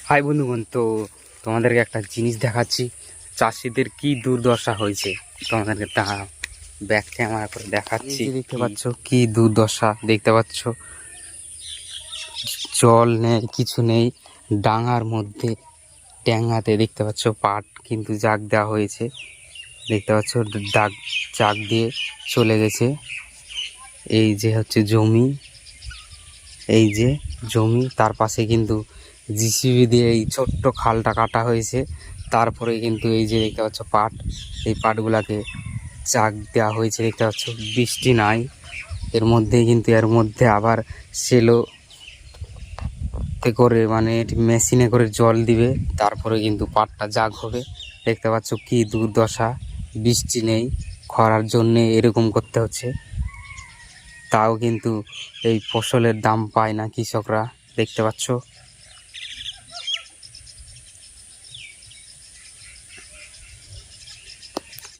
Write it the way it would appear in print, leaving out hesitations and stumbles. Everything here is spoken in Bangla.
হাই বন্ধুগণ, তো তোমাদেরকে একটা জিনিস দেখাচ্ছি। চাষিদের কি দুর্দশা হয়েছে তোমাদেরকে তা ব্যাক ক্যামেরা করে দেখাচ্ছি। দেখতে পাচ্ছ কি দুর্দশা, দেখতে পাচ্ছ জল নেই, কিছু নেই। ডাঙার মধ্যে ট্যাঙ্গাতে দেখতে পাচ্ছ পাট কিন্তু জাগ দেওয়া হয়েছে। দেখতে পাচ্ছ দাগ জাগ দিয়ে চলে গেছে। এই যে হচ্ছে জমি, এই যে জমি, তার পাশে কিন্তু জিসিবি দিয়ে এই ছোট্ট খালটা কাটা হয়েছে। তারপরে কিন্তু এই যে দেখতে পাচ্ছ পাট, এই পাটগুলাকে চাক দেওয়া হয়েছে। দেখতে পাচ্ছ বৃষ্টি নাই এর মধ্যে, কিন্তু এর মধ্যে আবার সেলোতে করে মানে মেশিনে করে জল দিবে, তারপরে কিন্তু পাটটা জাগ হবে। দেখতে পাচ্ছ কি দুর্দশা, বৃষ্টি নেই, খরার জন্যে এরকম করতে হচ্ছে। তাও কিন্তু এই ফসলের দাম পায় না কৃষকরা, দেখতে পাচ্ছ।